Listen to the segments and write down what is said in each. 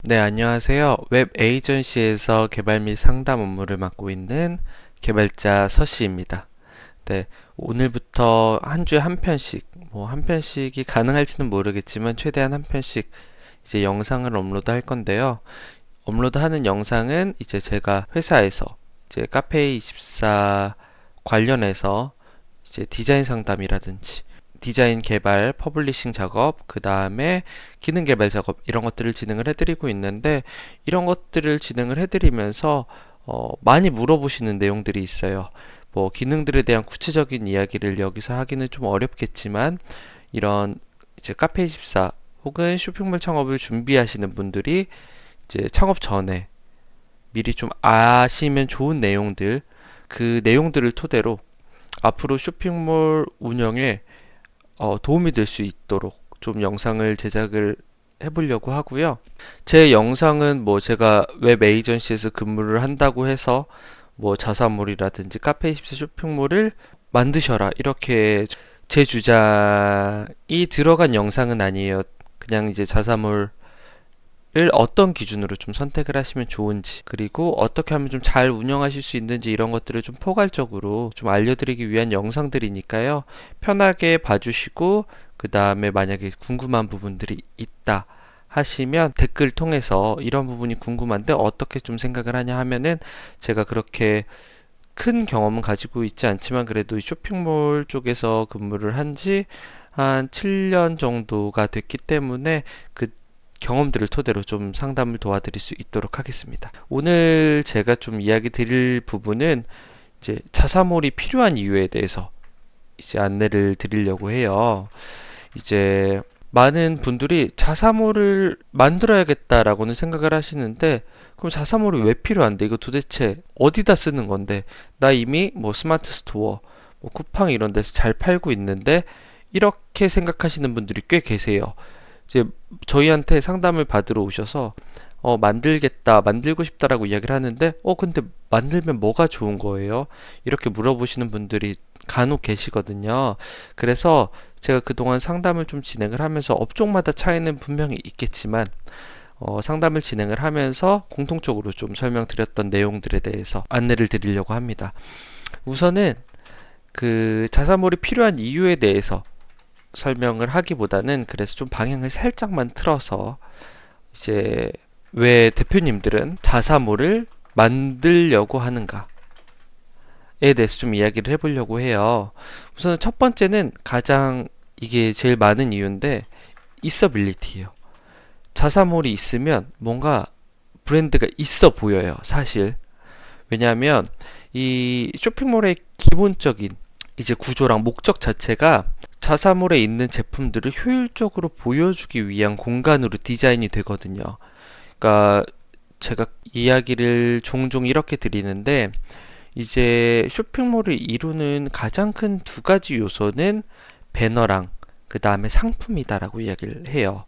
네, 안녕하세요. 웹 에이전시에서 개발 및 상담 업무를 맡고 있는 개발자 서씨입니다. 네, 오늘부터 한 주에 한 편씩, 한 편씩이 가능할지는 모르겠지만 최대한 한 편씩 이제 영상을 업로드 할 건데요. 업로드하는 영상은 이제 제가 회사에서 이제 카페24 관련해서 이제 디자인 상담이라든지 디자인 개발, 퍼블리싱 작업, 그 다음에 기능 개발 작업 이런 것들을 진행을 해드리고 있는데 이런 것들을 진행을 해드리면서 많이 물어보시는 내용들이 있어요. 뭐 기능들에 대한 구체적인 이야기를 여기서 하기는 좀 어렵겠지만 이런 이제 카페24 혹은 쇼핑몰 창업을 준비하시는 분들이 이제 창업 전에 미리 좀 아시면 좋은 내용들, 그 내용들을 토대로 앞으로 쇼핑몰 운영에 도움이 될 수 있도록 좀 영상을 제작을 해보려고 하고요. 제 영상은 뭐 제가 웹 에이전시에서 근무를 한다고 해서 뭐 자사몰이라든지 카페24 쇼핑몰을 만드셔라 이렇게 제 주장이 들어간 영상은 아니에요. 그냥 이제 자사몰 을 어떤 기준으로 좀 선택을 하시면 좋은지, 그리고 어떻게 하면 좀 잘 운영하실 수 있는지 이런 것들을 좀 포괄적으로 좀 알려드리기 위한 영상들이니까요. 편하게 봐주시고, 그 다음에 만약에 궁금한 부분들이 있다 하시면 댓글 통해서 이런 부분이 궁금한데 어떻게 좀 생각을 하냐 하면은 제가 그렇게 큰 경험은 가지고 있지 않지만 그래도 이 쇼핑몰 쪽에서 근무를 한지 한 7년 정도가 됐기 때문에 그 경험들을 토대로 좀 상담을 도와드릴 수 있도록 하겠습니다. 오늘 제가 좀 이야기 드릴 부분은 이제 자사몰이 필요한 이유에 대해서 이제 안내를 드리려고 해요. 이제 많은 분들이 자사몰을 만들어야겠다라고는 생각을 하시는데 그럼 자사몰이 왜 필요한데 이거 도대체 어디다 쓰는 건데 나 이미 뭐 스마트 스토어, 뭐 쿠팡 이런 데서 잘 팔고 있는데 이렇게 생각하시는 분들이 꽤 계세요. 이제 저희한테 상담을 받으러 오셔서 만들겠다, 만들고 싶다라고 이야기를 하는데 근데 만들면 뭐가 좋은 거예요? 이렇게 물어보시는 분들이 간혹 계시거든요. 그래서 제가 그동안 상담을 좀 진행을 하면서 업종마다 차이는 분명히 있겠지만 상담을 진행을 하면서 공통적으로 좀 설명드렸던 내용들에 대해서 안내를 드리려고 합니다. 우선은 그 자사몰이 필요한 이유에 대해서 설명을 하기보다는 그래서 좀 방향을 살짝만 틀어서 이제 왜 대표님들은 자사몰을 만들려고 하는가에 대해서 좀 이야기를 해보려고 해요. 우선 첫 번째는 가장 이게 제일 많은 이유인데 있어빌리티예요. 자사몰이 있으면 뭔가 브랜드가 있어 보여요, 사실. 왜냐하면 이 쇼핑몰의 기본적인 이제 구조랑 목적 자체가 자사몰에 있는 제품들을 효율적으로 보여주기 위한 공간으로 디자인이 되거든요. 그러니까 제가 이야기를 종종 이렇게 드리는데 이제 쇼핑몰을 이루는 가장 큰 두 가지 요소는 배너랑 그 다음에 상품이다라고 이야기를 해요.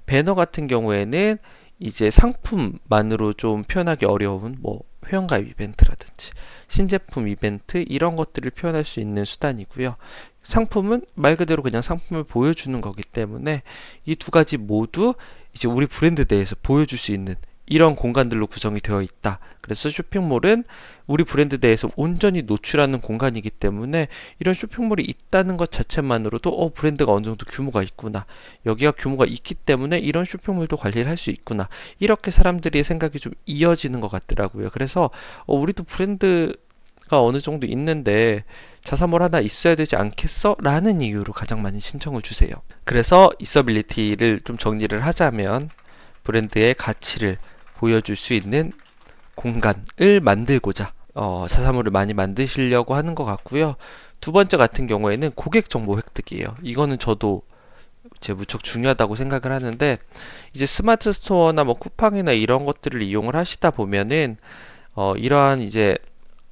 배너 같은 경우에는 이제 상품만으로 좀 표현하기 어려운 뭐 회원가입 이벤트라든지 신제품 이벤트 이런 것들을 표현할 수 있는 수단이고요. 상품은 말 그대로 그냥 상품을 보여주는 거기 때문에 이 두 가지 모두 이제 우리 브랜드에 대해서 보여줄 수 있는 이런 공간들로 구성이 되어 있다. 그래서 쇼핑몰은 우리 브랜드에 대해서 온전히 노출하는 공간이기 때문에 이런 쇼핑몰이 있다는 것 자체만으로도 브랜드가 어느 정도 규모가 있구나. 여기가 규모가 있기 때문에 이런 쇼핑몰도 관리를 할 수 있구나. 이렇게 사람들의 생각이 좀 이어지는 것 같더라고요. 그래서 우리도 브랜드가 어느 정도 있는데 자사몰 하나 있어야 되지 않겠어? 라는 이유로 가장 많이 신청을 주세요. 그래서 있어빌리티를 좀 정리를 하자면 브랜드의 가치를 보여줄 수 있는 공간을 만들고자 자사몰을 많이 만드시려고 하는 것 같고요. 두 번째 같은 경우에는 고객 정보 획득이에요. 이거는 저도 제 무척 중요하다고 생각을 하는데 이제 스마트 스토어나 뭐 쿠팡이나 이런 것들을 이용을 하시다 보면은 이러한 이제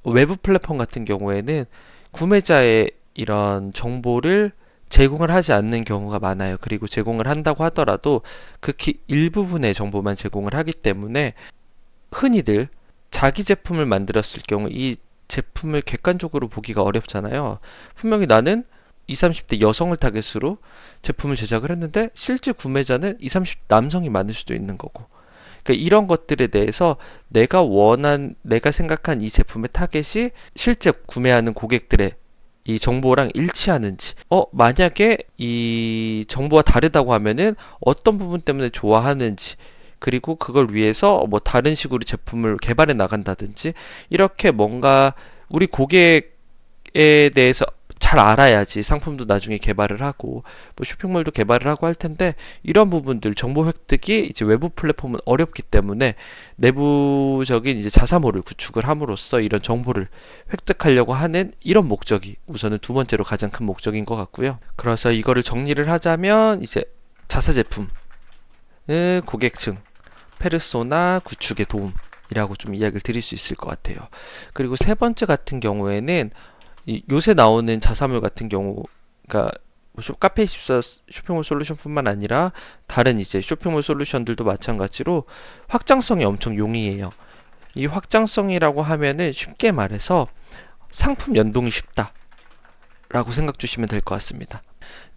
외부 플랫폼 같은 경우에는 구매자의 이런 정보를 제공을 하지 않는 경우가 많아요. 그리고 제공을 한다고 하더라도 극히 일부분의 정보만 제공을 하기 때문에 흔히들 자기 제품을 만들었을 경우 이 제품을 객관적으로 보기가 어렵잖아요. 분명히 나는 20, 30대 여성을 타겟으로 제품을 제작을 했는데 실제 구매자는 20, 30 남성이 많을 수도 있는 거고. 그러니까 이런 것들에 대해서 내가 생각한 이 제품의 타겟이 실제 구매하는 고객들의 이 정보랑 일치하는지, 만약에 이 정보가 다르다고 하면은 어떤 부분 때문에 좋아하는지, 그리고 그걸 위해서 뭐 다른 식으로 제품을 개발해 나간다든지, 이렇게 뭔가 우리 고객에 대해서 잘 알아야지 상품도 나중에 개발을 하고 뭐 쇼핑몰도 개발을 하고 할 텐데, 이런 부분들 정보 획득이 이제 외부 플랫폼은 어렵기 때문에 내부적인 이제 자사모를 구축을 함으로써 이런 정보를 획득하려고 하는 이런 목적이 우선은 두 번째로 가장 큰 목적인 것 같고요. 그래서 이거를 정리를 하자면 이제 자사 제품은 고객층 페르소나 구축에 도움이라고 좀 이야기를 드릴 수 있을 것 같아요. 그리고 세 번째 같은 경우에는 요새 나오는 자사몰 같은 경우, 그러니까 뭐 카페24 쇼핑몰 솔루션뿐만 아니라 다른 이제 쇼핑몰 솔루션들도 마찬가지로 확장성이 엄청 용이해요. 이 확장성이라고 하면은 쉽게 말해서 상품 연동이 쉽다라고 생각 주시면 될 것 같습니다.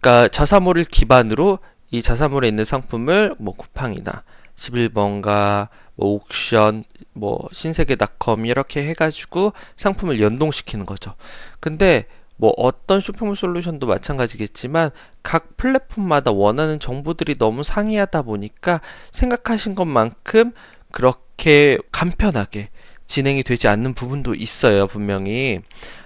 그러니까 자사몰을 기반으로 이 자사몰에 있는 상품을 뭐 쿠팡이나 11번가, 뭐 옥션, 뭐 신세계닷컴 이렇게 해가지고 상품을 연동시키는 거죠. 근데 뭐 어떤 쇼핑몰 솔루션도 마찬가지겠지만 각 플랫폼마다 원하는 정보들이 너무 상이하다 보니까 생각하신 것만큼 그렇게 간편하게 진행이 되지 않는 부분도 있어요, 분명히.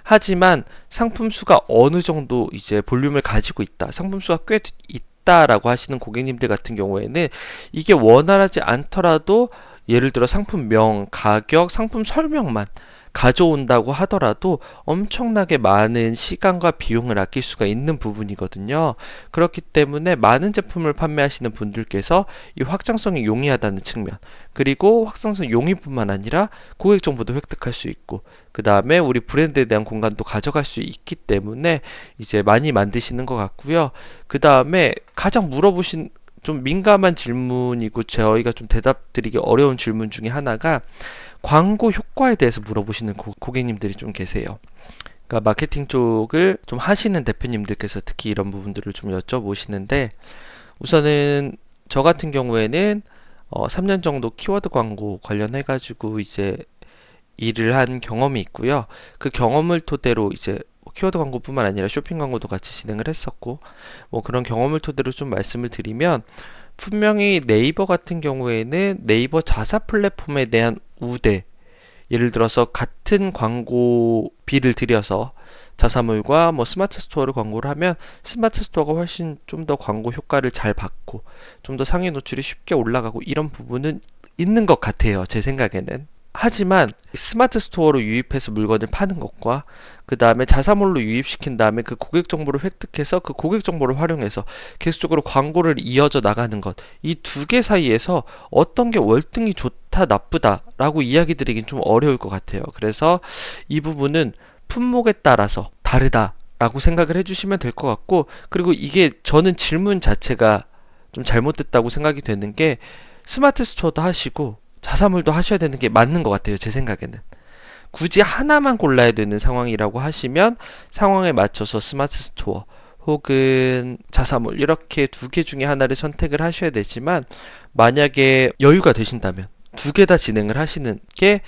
하지만 상품 수가 어느 정도 이제 볼륨을 가지고 있다, 상품 수가 꽤 있다라고 하시는 고객님들 같은 경우에는 이게 원활하지 않더라도 예를 들어 상품명, 가격, 상품 설명만 가져온다고 하더라도 엄청나게 많은 시간과 비용을 아낄 수가 있는 부분이거든요. 그렇기 때문에 많은 제품을 판매하시는 분들께서 이 확장성이 용이하다는 측면, 그리고 확장성 용이뿐만 아니라 고객 정보도 획득할 수 있고, 그 다음에 우리 브랜드에 대한 공간도 가져갈 수 있기 때문에 이제 많이 만드시는 것 같고요. 그 다음에 가장 물어보신 좀 민감한 질문이고 저희가 좀 대답 드리기 어려운 질문 중에 하나가 광고 효과에 대해서 물어보시는 고객님들이 좀 계세요. 그러니까 마케팅 쪽을 좀 하시는 대표님들께서 특히 이런 부분들을 좀 여쭤보시는데, 우선은 저 같은 경우에는 3년 정도 키워드 광고 관련해가지고 이제 일을 한 경험이 있고요. 그 경험을 토대로 이제 키워드 광고뿐만 아니라 쇼핑 광고도 같이 진행을 했었고, 뭐 그런 경험을 토대로 좀 말씀을 드리면, 분명히 네이버 같은 경우에는 네이버 자사 플랫폼에 대한 우대, 예를 들어서 같은 광고비를 들여서 자사몰과 뭐 스마트 스토어를 광고를 하면 스마트 스토어가 훨씬 좀 더 광고 효과를 잘 받고 좀 더 상위 노출이 쉽게 올라가고 이런 부분은 있는 것 같아요, 제 생각에는. 하지만 스마트 스토어로 유입해서 물건을 파는 것과 그 다음에 자사몰로 유입시킨 다음에 그 고객 정보를 획득해서 그 고객 정보를 활용해서 계속적으로 광고를 이어져 나가는 것, 이 두 개 사이에서 어떤 게 월등히 좋다 나쁘다라고 이야기 드리긴 좀 어려울 것 같아요. 그래서 이 부분은 품목에 따라서 다르다라고 생각을 해주시면 될 것 같고, 그리고 이게 저는 질문 자체가 좀 잘못됐다고 생각이 되는 게, 스마트 스토어도 하시고 자사몰도 하셔야 되는 게 맞는 것 같아요, 제 생각에는. 굳이 하나만 골라야 되는 상황이라고 하시면 상황에 맞춰서 스마트 스토어 혹은 자사몰 이렇게 두 개 중에 하나를 선택을 하셔야 되지만, 만약에 여유가 되신다면 두 개 다 진행을 하시는 게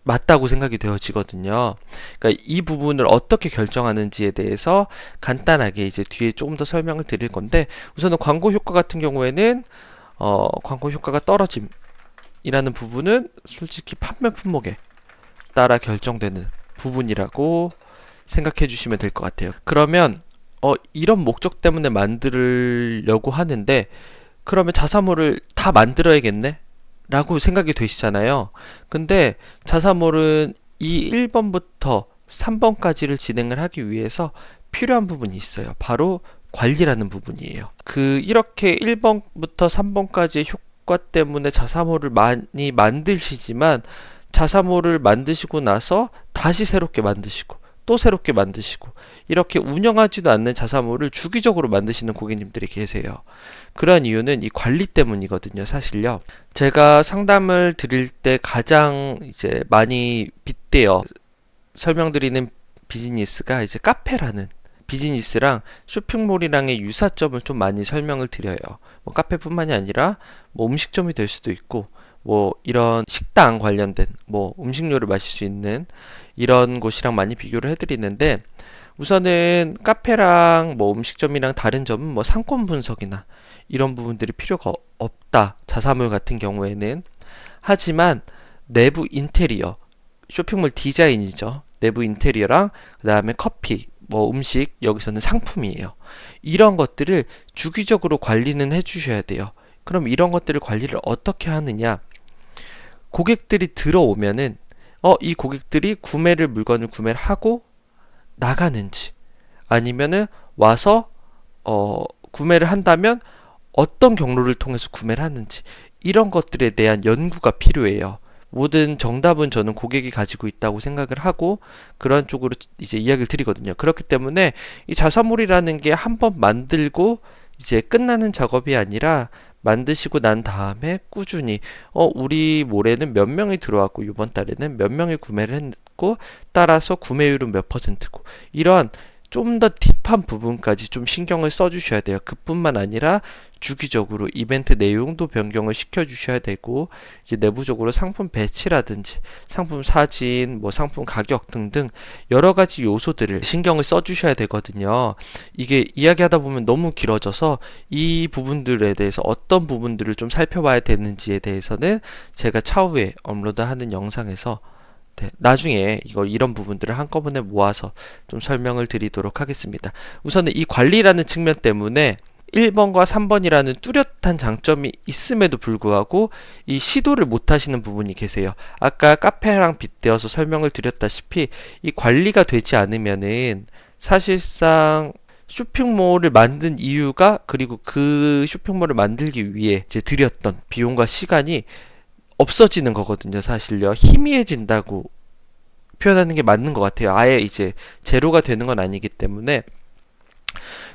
맞다고 생각이 되어지거든요. 그러니까 이 부분을 어떻게 결정하는지에 대해서 간단하게 이제 뒤에 조금 더 설명을 드릴 건데, 우선은 광고 효과 같은 경우에는 광고 효과가 떨어짐이라는 부분은 솔직히 판매 품목에 따라 결정되는 부분이라고 생각해 주시면 될 것 같아요. 그러면 이런 목적 때문에 만들려고 하는데, 그러면 자사몰을 다 만들어야겠네? 라고 생각이 되시잖아요. 근데 자사몰은 이 1번부터 3번까지를 진행을 하기 위해서 필요한 부분이 있어요. 바로 관리라는 부분이에요. 이렇게 1번부터 3번까지의 효과 때문에 자사몰을 많이 만드시지만, 자사몰을 만드시고 나서 다시 새롭게 만드시고 또 새롭게 만드시고 이렇게 운영하지도 않는 자사몰을 주기적으로 만드시는 고객님들이 계세요. 그러한 이유는 이 관리 때문이거든요, 사실요. 제가 상담을 드릴 때 가장 이제 많이 빗대어 설명드리는 비즈니스가 이제 카페라는 비즈니스랑 쇼핑몰이랑의 유사점을 좀 많이 설명을 드려요. 뭐 카페뿐만이 아니라 뭐 음식점이 될 수도 있고 뭐 이런 식당 관련된 뭐 음식료를 마실 수 있는 이런 곳이랑 많이 비교를 해드리는데, 우선은 카페랑 뭐 음식점이랑 다른 점은 뭐 상권 분석이나 이런 부분들이 필요가 없다. 자사몰 같은 경우에는. 하지만 내부 인테리어, 쇼핑몰 디자인이죠. 내부 인테리어랑 그다음에 커피, 뭐 음식, 여기서는 상품이에요. 이런 것들을 주기적으로 관리는 해주셔야 돼요. 그럼 이런 것들을 관리를 어떻게 하느냐? 고객들이 들어오면은 이 고객들이 물건을 구매를 하고 나가는지, 아니면은 와서 구매를 한다면 어떤 경로를 통해서 구매를 하는지, 이런 것들에 대한 연구가 필요해요. 모든 정답은 저는 고객이 가지고 있다고 생각을 하고 그런 쪽으로 이제 이야기를 드리거든요. 그렇기 때문에 이 자사몰이라는 게 한번 만들고 이제 끝나는 작업이 아니라, 만드시고 난 다음에 꾸준히 우리 몰에는 몇 명이 들어왔고 이번 달에는 몇 명이 구매를 했고, 따라서 구매율은 몇 퍼센트고, 이런 좀 더 딥한 부분까지 좀 신경을 써주셔야 돼요. 그뿐만 아니라 주기적으로 이벤트 내용도 변경을 시켜주셔야 되고, 이제 내부적으로 상품 배치라든지 상품 사진, 뭐 상품 가격 등등 여러 가지 요소들을 신경을 써주셔야 되거든요. 이게 이야기하다 보면 너무 길어져서 이 부분들에 대해서 어떤 부분들을 좀 살펴봐야 되는지에 대해서는 제가 차후에 업로드하는 영상에서, 네, 나중에 이런 부분들을 한꺼번에 모아서 좀 설명을 드리도록 하겠습니다. 우선은 이 관리라는 측면 때문에 1번과 3번이라는 뚜렷한 장점이 있음에도 불구하고 이 시도를 못 하시는 부분이 계세요. 아까 카페랑 빗대어서 설명을 드렸다시피 이 관리가 되지 않으면은 사실상 쇼핑몰을 만든 이유가, 그리고 그 쇼핑몰을 만들기 위해 이제 들였던 비용과 시간이 없어지는 거거든요, 사실요. 희미해진다고 표현하는 게 맞는 것 같아요. 아예 이제 제로가 되는 건 아니기 때문에.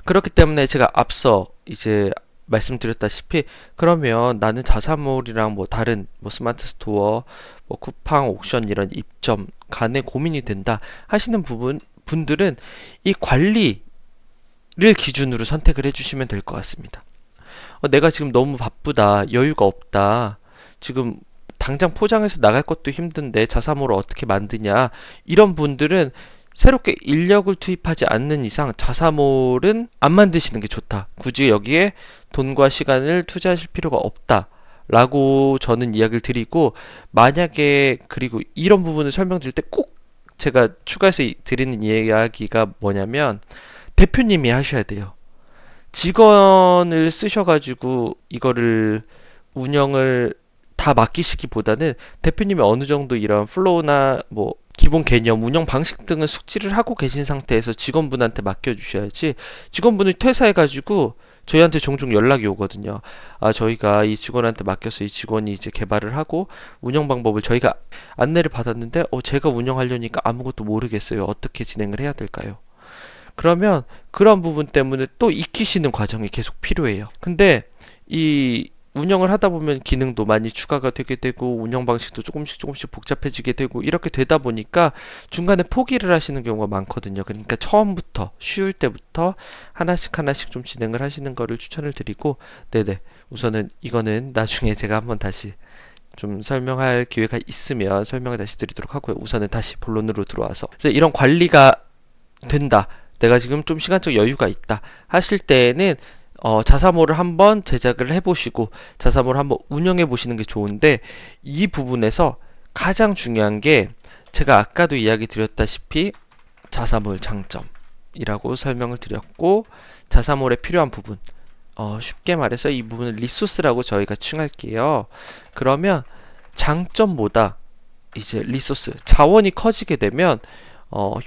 그렇기 때문에 제가 앞서 이제 말씀드렸다시피, 그러면 나는 자사몰이랑 뭐 다른 뭐 스마트 스토어, 뭐 쿠팡, 옥션 이런 입점 간에 고민이 된다 하시는 분들은 이 관리를 기준으로 선택을 해주시면 될 것 같습니다. 내가 지금 너무 바쁘다, 여유가 없다, 지금 당장 포장해서 나갈 것도 힘든데 자사몰을 어떻게 만드냐, 이런 분들은 새롭게 인력을 투입하지 않는 이상 자사몰은 안 만드시는 게 좋다. 굳이 여기에 돈과 시간을 투자하실 필요가 없다 라고 저는 이야기를 드리고, 만약에 그리고 이런 부분을 설명드릴 때 꼭 제가 추가해서 드리는 이야기가 뭐냐면, 대표님이 하셔야 돼요. 직원을 쓰셔가지고 이거를 운영을 다 맡기시기보다는 대표님이 어느 정도 이런 플로우나 뭐 기본 개념, 운영 방식 등을 숙지를 하고 계신 상태에서 직원분한테 맡겨주셔야지, 직원분이 퇴사해가지고 저희한테 종종 연락이 오거든요. 저희가 이 직원한테 맡겨서 이 직원이 이제 개발을 하고 운영 방법을 저희가 안내를 받았는데, 제가 운영하려니까 아무것도 모르겠어요. 어떻게 진행을 해야 될까요? 그러면 그런 부분 때문에 또 익히시는 과정이 계속 필요해요. 근데 이 운영을 하다 보면 기능도 많이 추가가 되게 되고 운영 방식도 조금씩 복잡해지게 되고, 이렇게 되다 보니까 중간에 포기를 하시는 경우가 많거든요. 그러니까 처음부터 쉬울 때부터 하나씩 좀 진행을 하시는 거를 추천을 드리고, 네네, 우선은 이거는 나중에 제가 한번 다시 좀 설명할 기회가 있으면 설명을 다시 드리도록 하고요. 우선은 다시 본론으로 들어와서, 이제 이런 관리가 된다, 내가 지금 좀 시간적 여유가 있다 하실 때에는 자사몰을 한번 제작을 해보시고 자사몰을 한번 운영해 보시는 게 좋은데, 이 부분에서 가장 중요한 게 제가 아까도 이야기 드렸다시피 자사몰 장점이라고 설명을 드렸고, 자사몰에 필요한 부분, 쉽게 말해서 이 부분을 리소스라고 저희가 칭할게요. 그러면 장점보다 이제 리소스, 자원이 커지게 되면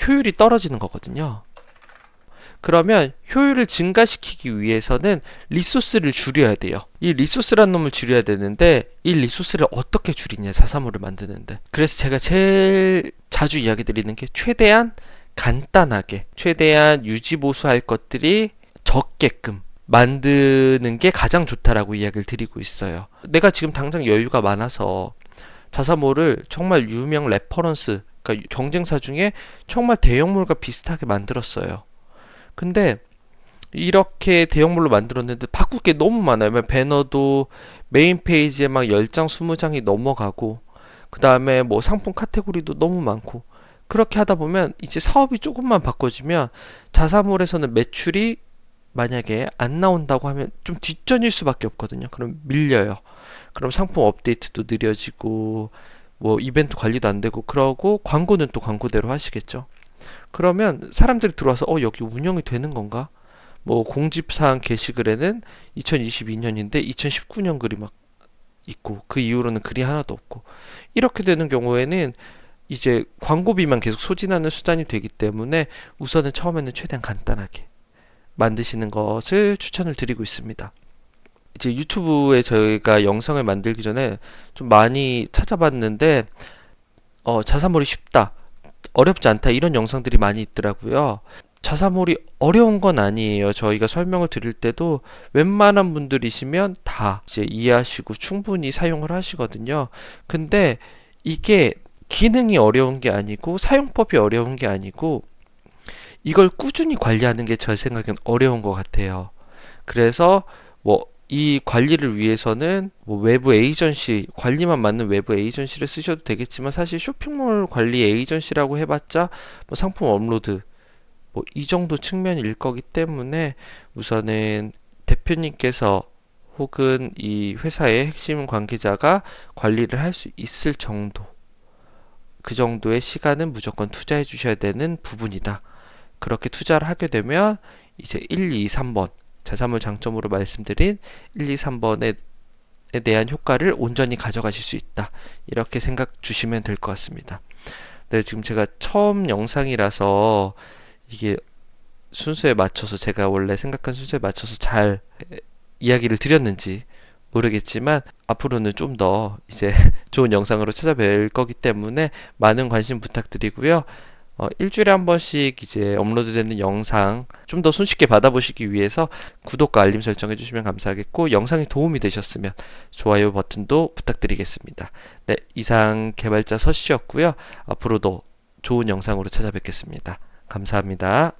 효율이 떨어지는 거거든요. 그러면 효율을 증가시키기 위해서는 리소스를 줄여야 돼요. 이 리소스란 놈을 줄여야 되는데, 이 리소스를 어떻게 줄이냐, 자사몰을 만드는데. 그래서 제가 제일 자주 이야기 드리는 게 최대한 간단하게, 최대한 유지보수할 것들이 적게끔 만드는 게 가장 좋다라고 이야기를 드리고 있어요. 내가 지금 당장 여유가 많아서 자사몰을 정말 유명 레퍼런스, 그러니까 경쟁사 중에 정말 대형몰과 비슷하게 만들었어요. 근데 이렇게 대형물로 만들었는데 바꿀 게 너무 많아요. 배너도 메인 페이지에 막 10장, 20장이 넘어가고, 그 다음에 뭐 상품 카테고리도 너무 많고, 그렇게 하다 보면 이제 사업이 조금만 바꿔지면 자사몰에서는 매출이 만약에 안 나온다고 하면 좀 뒷전일 수밖에 없거든요. 그럼 밀려요. 그럼 상품 업데이트도 느려지고, 뭐 이벤트 관리도 안 되고, 그러고 광고는 또 광고대로 하시겠죠. 그러면 사람들이 들어와서 여기 운영이 되는 건가? 뭐 공지사항 게시글에는 2022년인데 2019년 글이 막 있고 그 이후로는 글이 하나도 없고 이렇게 되는 경우에는 이제 광고비만 계속 소진하는 수단이 되기 때문에 우선은 처음에는 최대한 간단하게 만드시는 것을 추천을 드리고 있습니다. 이제 유튜브에 저희가 영상을 만들기 전에 좀 많이 찾아봤는데 자사몰이 쉽다, 어렵지 않다 이런 영상들이 많이 있더라고요. 자사몰이 어려운 건 아니에요. 저희가 설명을 드릴 때도 웬만한 분들이시면 다 이제 이해하시고 충분히 사용을 하시거든요. 근데 이게 기능이 어려운 게 아니고 사용법이 어려운 게 아니고 이걸 꾸준히 관리하는 게 제 생각엔 어려운 것 같아요. 그래서 뭐 이 관리를 위해서는 뭐 외부 에이전시, 관리만 맡는 외부 에이전시를 쓰셔도 되겠지만 사실 쇼핑몰 관리 에이전시라고 해봤자 뭐 상품 업로드 뭐 이 정도 측면일 거기 때문에 우선은 대표님께서 혹은 이 회사의 핵심 관계자가 관리를 할 수 있을 정도, 그 정도의 시간은 무조건 투자해 주셔야 되는 부분이다. 그렇게 투자를 하게 되면 이제 1, 2, 3번 자사몰 장점으로 말씀드린 1, 2, 3번에 대한 효과를 온전히 가져가실 수 있다. 이렇게 생각 주시면 될 것 같습니다. 네, 지금 제가 처음 영상이라서 이게 순서에 맞춰서 제가 원래 생각한 순서에 맞춰서 잘 이야기를 드렸는지 모르겠지만 앞으로는 좀 더 이제 좋은 영상으로 찾아뵐 거기 때문에 많은 관심 부탁드리고요. 일주일에 한 번씩 이제 업로드되는 영상 좀 더 손쉽게 받아보시기 위해서 구독과 알림 설정 해주시면 감사하겠고 영상이 도움이 되셨으면 좋아요 버튼도 부탁드리겠습니다. 네, 이상 개발자 서씨였고요. 앞으로도 좋은 영상으로 찾아뵙겠습니다. 감사합니다.